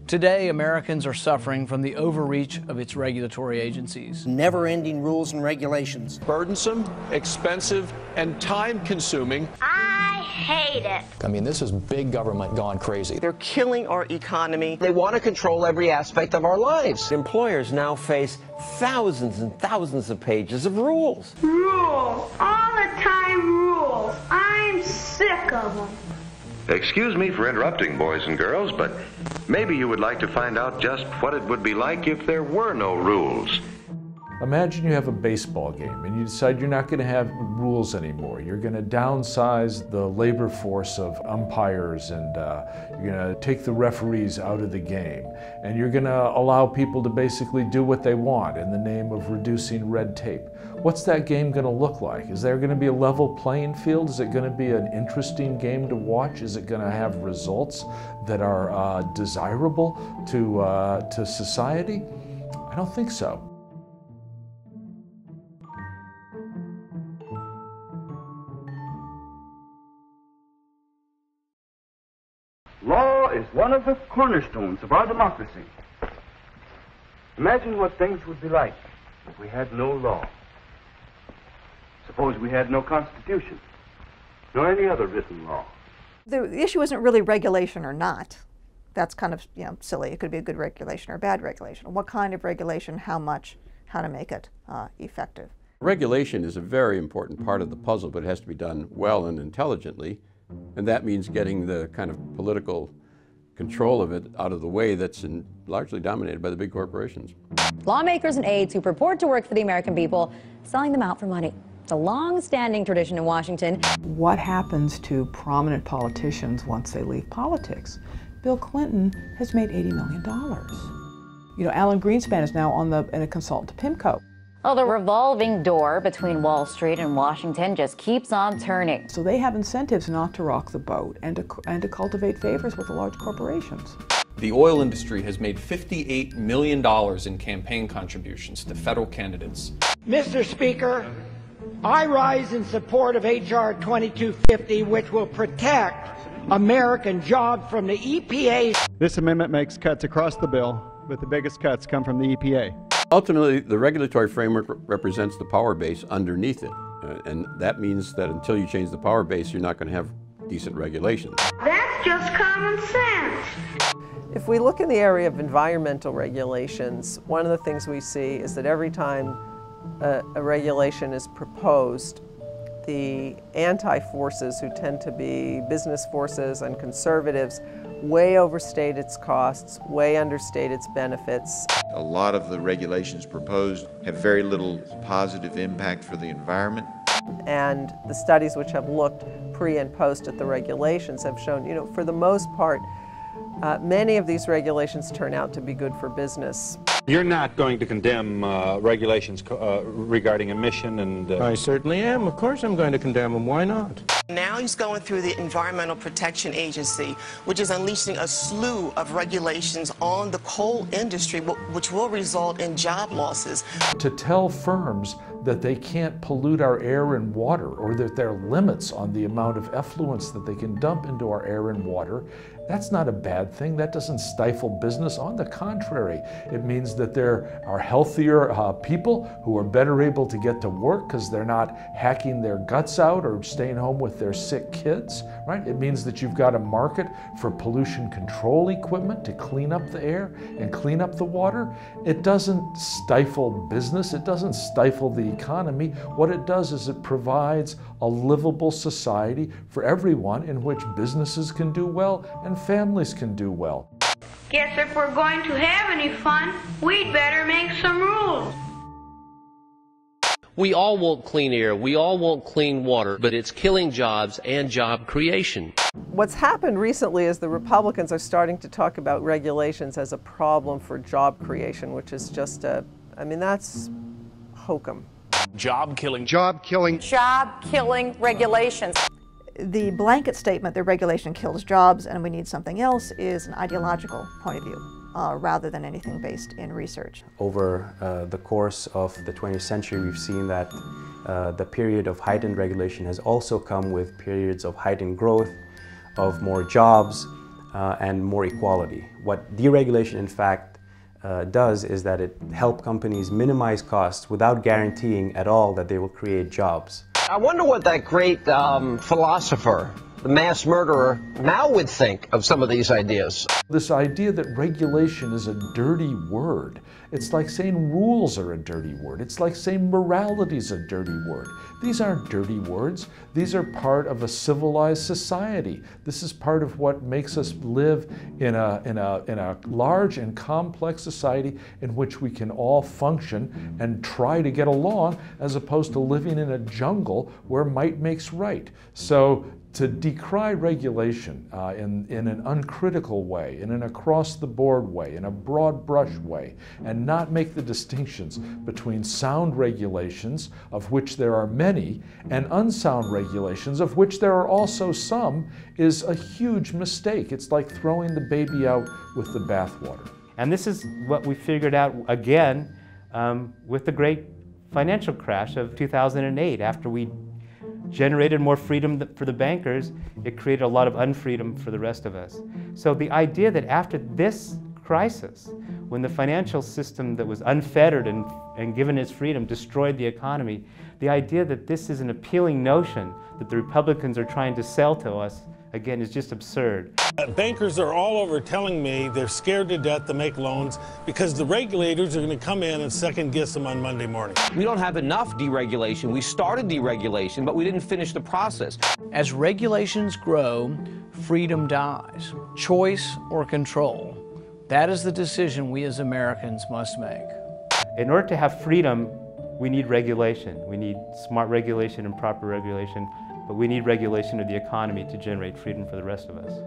Today, Americans are suffering from the overreach of its regulatory agencies. Never-ending rules and regulations. Burdensome, expensive, and time-consuming. I hate it. I mean, this is big government gone crazy. They're killing our economy. They want to control every aspect of our lives. Employers now face thousands and thousands of pages of rules. Rules. All the time rules. I'm sick of them. Excuse me for interrupting, boys and girls, but maybe you would like to find out just what it would be like if there were no rules. Imagine you have a baseball game and you decide you're not going to have rules anymore. You're going to downsize the labor force of umpires and you're going to take the referees out of the game. And you're going to allow people to basically do what they want in the name of reducing red tape. What's that game going to look like? Is there going to be a level playing field? Is it going to be an interesting game to watch? Is it going to have results that are desirable to society? I don't think so. Law is one of the cornerstones of our democracy. Imagine what things would be like if we had no law. Suppose we had no Constitution, nor any other written law. The issue isn't really regulation or not. That's kind of silly. It could be a good regulation or a bad regulation. What kind of regulation, how much, how to make it effective. Regulation is a very important part of the puzzle, but it has to be done well and intelligently. And that means getting the kind of political control of it out of the way that's largely dominated by the big corporations. Lawmakers and aides who purport to work for the American people, selling them out for money. It's a long-standing tradition in Washington. What happens to prominent politicians once they leave politics? Bill Clinton has made $80 million. You know, Alan Greenspan is now in a consultant to PIMCO. Well, the revolving door between Wall Street and Washington just keeps on turning. So they have incentives not to rock the boat and to cultivate favors with the large corporations. The oil industry has made $58 million in campaign contributions to federal candidates. Mr. Speaker, I rise in support of H.R. 2250, which will protect American jobs from the EPA. This amendment makes cuts across the bill, but the biggest cuts come from the EPA. Ultimately, the regulatory framework represents the power base underneath it. And that means that until you change the power base, you're not going to have decent regulations. That's just common sense. If we look in the area of environmental regulations, one of the things we see is that every time a regulation is proposed, the anti-forces, who tend to be business forces and conservatives, way overstate its costs, way understate its benefits. A lot of the regulations proposed have very little positive impact for the environment. And the studies which have looked pre and post at the regulations have shown, for the most part, many of these regulations turn out to be good for business. You're not going to condemn regulations regarding emission and... I certainly am. Of course I'm going to condemn them. Why not? Now he's going through the Environmental Protection Agency, which is unleashing a slew of regulations on the coal industry, which will result in job losses. To tell firms that they can't pollute our air and water, or that there are limits on the amount of effluents that they can dump into our air and water, that's not a bad thing. That doesn't stifle business. On the contrary, it means that there are healthier people who are better able to get to work because they're not hacking their guts out or staying home with their sick kids, right? It means that you've got a market for pollution control equipment to clean up the air and clean up the water. It doesn't stifle business. It doesn't stifle the economy. What it does is it provides a livable society for everyone in which businesses can do well and families can do well. Guess if we're going to have any fun, we'd better make some rules. We all want clean air, we all want clean water, but it's killing jobs and job creation. What's happened recently is the Republicans are starting to talk about regulations as a problem for job creation, which is just that's hokum. Job killing regulations. The blanket statement that regulation kills jobs and we need something else is an ideological point of view rather than anything based in research. Over the course of the 20th century, we've seen that the period of heightened regulation has also come with periods of heightened growth, of more jobs, and more equality. What deregulation, in fact, does is that it helps companies minimize costs without guaranteeing at all that they will create jobs. I wonder what that great philosopher, the mass murderer, Mao would think of some of these ideas. This idea that regulation is a dirty word. It's like saying rules are a dirty word. It's like saying morality is a dirty word. These aren't dirty words. These are part of a civilized society. This is part of what makes us live in a large and complex society in which we can all function and try to get along, as opposed to living in a jungle where might makes right. So to decry regulation in an uncritical way, in an across-the-board way, in a broad-brush way, and not make the distinctions between sound regulations, of which there are many, and unsound regulations, of which there are also some, is a huge mistake. It's like throwing the baby out with the bathwater. And this is what we figured out again with the great financial crash of 2008. After we generated more freedom for the bankers, it created a lot of unfreedom for the rest of us. So the idea that after this crisis, when the financial system that was unfettered and given its freedom destroyed the economy, the idea that this is an appealing notion that the Republicans are trying to sell to us, again, is just absurd. Bankers are all over telling me they're scared to death to make loans because the regulators are going to come in and second guess them on Monday morning. We don't have enough deregulation. We started deregulation, but we didn't finish the process. As regulations grow, freedom dies. Choice or control. That is the decision we as Americans must make. In order to have freedom, we need regulation. We need smart regulation and proper regulation, but we need regulation of the economy to generate freedom for the rest of us.